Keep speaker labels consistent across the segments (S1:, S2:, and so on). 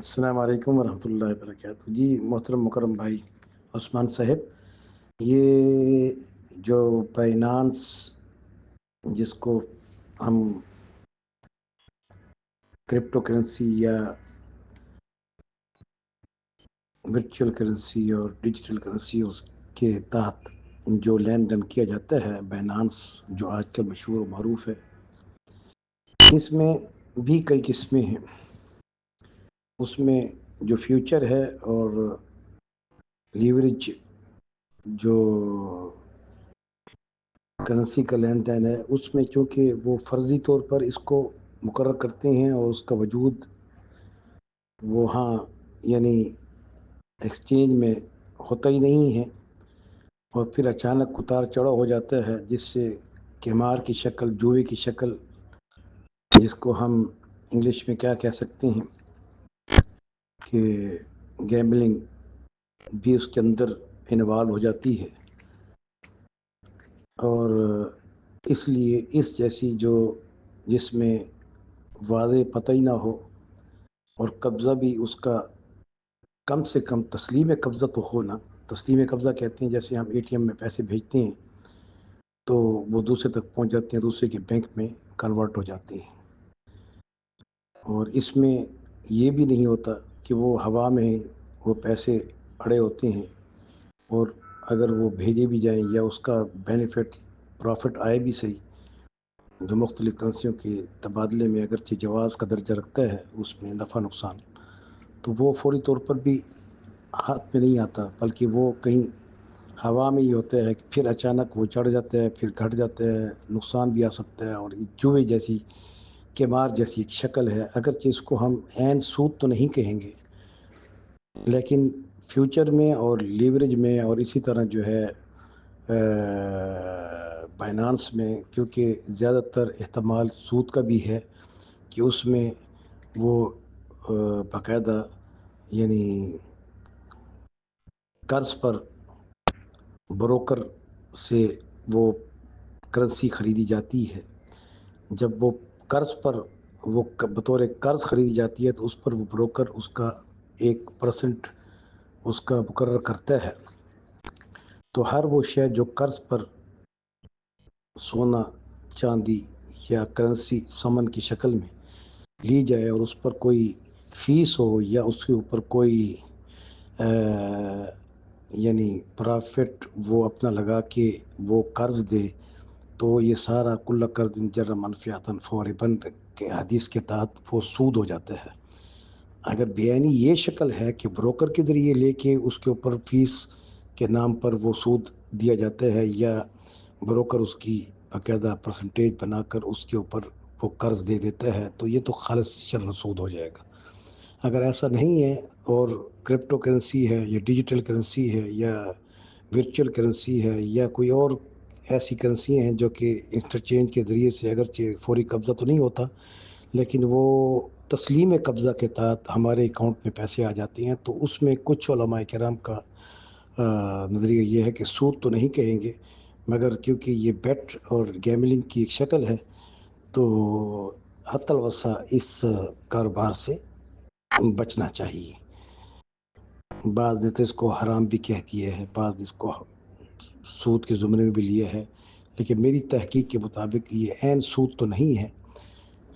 S1: السلام علیکم ورحمۃ اللہ وبرکاتہ. جی محترم مکرم بھائی عثمان صاحب، یہ جو بائنانس جس کو ہم کرپٹو کرنسی یا ورچوئل کرنسی اور ڈیجیٹل کرنسی اس کے تحت جو لین دین کیا جاتا ہے، بائنانس جو آج کل مشہور و معروف ہے، اس میں بھی کئی قسمیں ہیں. اس میں جو فیوچر ہے اور لیوریج جو کرنسی کا لین دین ہے، اس میں چونکہ وہ فرضی طور پر اس کو مقرر کرتے ہیں اور اس کا وجود وہاں یعنی ایکسچینج میں ہوتا ہی نہیں ہے، اور پھر اچانک اتار چڑھاؤ ہو جاتا ہے، جس سے قمار کی شکل، جوئے کی شکل، جس کو ہم انگلش میں کیا کہہ سکتے ہیں کہ گیمبلنگ بھی اس کے اندر انوالو ہو جاتی ہے. اور اس لیے اس جیسی جس میں واضح پتہ ہی نہ ہو اور قبضہ بھی اس کا کم سے کم تسلیم قبضہ تو ہونا. تسلیم قبضہ کہتے ہیں جیسے ہم اے ٹی ایم میں پیسے بھیجتے ہیں تو وہ دوسرے تک پہنچ جاتے ہیں، دوسرے کے بینک میں کنورٹ ہو جاتے ہیں. اور اس میں یہ بھی نہیں ہوتا کہ وہ ہوا میں وہ پیسے اڑے ہوتے ہیں، اور اگر وہ بھیجے بھی جائیں یا اس کا بینیفٹ پروفٹ آئے بھی صحیح، جو مختلف کرنسیوں کے تبادلے میں اگرچہ جواز کا درجہ رکھتا ہے، اس میں نفع نقصان، تو وہ فوری طور پر بھی ہاتھ میں نہیں آتا، بلکہ وہ کہیں ہوا میں ہی ہوتا ہے کہ پھر اچانک وہ چڑھ جاتا ہے، پھر گھٹ جاتا ہے، نقصان بھی آ سکتا ہے. اور جوئے جیسی، قمار جیسی ایک شکل ہے. اگرچہ اس کو ہم عین سود تو نہیں کہیں گے، لیکن فیوچر میں اور لیوریج میں اور اسی طرح جو ہے بائنانس میں، کیونکہ زیادہ تر احتمال سود کا بھی ہے کہ اس میں وہ باقاعدہ یعنی قرض پر بروکر سے وہ کرنسی خریدی جاتی ہے. جب وہ قرض پر وہ بطور قرض خریدی جاتی ہے تو اس پر وہ بروکر اس کا 1% اس کا مقرر کرتا ہے. تو ہر وہ شے جو قرض پر سونا، چاندی یا کرنسی سمن کی شکل میں لی جائے اور اس پر کوئی فیس ہو یا اس کے اوپر کوئی یعنی پرافٹ وہ اپنا لگا کے وہ قرض دے، تو یہ سارا کل قرض جر منفیاتن فوربن کے حدیث کے تحت وہ سود ہو جاتا ہے. اگر بیانی یہ شکل ہے کہ بروکر کے ذریعے لے کے اس کے اوپر فیس کے نام پر وہ سود دیا جاتا ہے، یا بروکر اس کی باقاعدہ پرسنٹیج بنا کر اس کے اوپر وہ قرض دے دیتا ہے، تو یہ تو خالص چلنا سود ہو جائے گا. اگر ایسا نہیں ہے اور کرپٹو کرنسی ہے یا ڈیجیٹل کرنسی ہے یا ورچوئل کرنسی ہے یا کوئی اور ایسی کرنسی ہیں جو کہ انٹرچینج کے ذریعے سے اگرچہ فوری قبضہ تو نہیں ہوتا، لیکن وہ تسلیم قبضہ کے تحت ہمارے اکاؤنٹ میں پیسے آ جاتے ہیں، تو اس میں کچھ علماء کرام کا نظریہ یہ ہے کہ سود تو نہیں کہیں گے، مگر کیونکہ یہ بیٹ اور گیملنگ کی ایک شکل ہے، تو حتی الوسع اس کاروبار سے بچنا چاہیے. بعض نے تو اس کو حرام بھی کہہ دیا ہے، بعض اس کو سود کے زمرے میں بھی لیا ہے، لیکن میری تحقیق کے مطابق یہ عین سود تو نہیں ہے.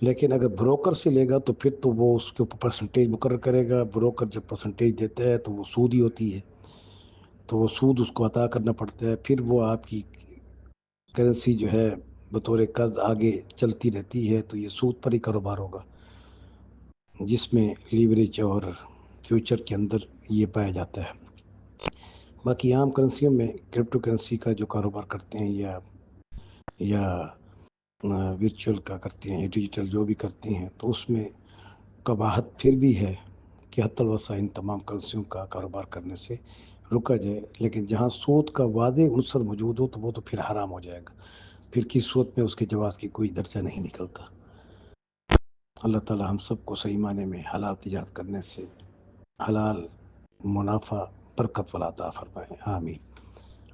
S1: لیکن اگر بروکر سے لے گا تو پھر تو وہ اس کے اوپر پرسنٹیج مقرر کرے گا. بروکر جب پرسنٹیج دیتا ہے تو وہ سود ہی ہوتی ہے، تو وہ سود اس کو عطا کرنا پڑتا ہے. پھر وہ آپ کی کرنسی جو ہے بطور قرض آگے چلتی رہتی ہے، تو یہ سود پر ہی کاروبار ہوگا، جس میں لیوریج اور فیوچر کے اندر یہ پایا جاتا ہے. باقی عام کرنسیوں میں کرپٹو کرنسی کا جو کاروبار کرتے ہیں یا ورچوئل کا کرتے ہیں یا ڈیجیٹل جو بھی کرتے ہیں، تو اس میں قباحت پھر بھی ہے کہ حتی الوسع ان تمام کرنسیوں کا کاروبار کرنے سے رکا جائے. لیکن جہاں سود کا واضح عنصر موجود ہو تو وہ تو پھر حرام ہو جائے گا، پھر کی صورت میں اس کے جواز کی کوئی درجہ نہیں نکلتا. اللہ تعالی ہم سب کو صحیح معنی میں حلال تجارت کرنے سے حلال منافع برکت والا عطا فرمائے، آمین.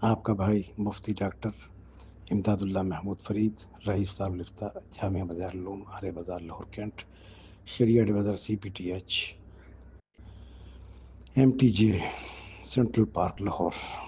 S1: آپ کا بھائی مفتی ڈاکٹر امداد اللہ محمود فرید، رئیس دار الافتاء جامعہ بازار العلوم، آرے بازار لاہور کینٹ، شریعہ adviser CPTH. MTJ central park Lahore.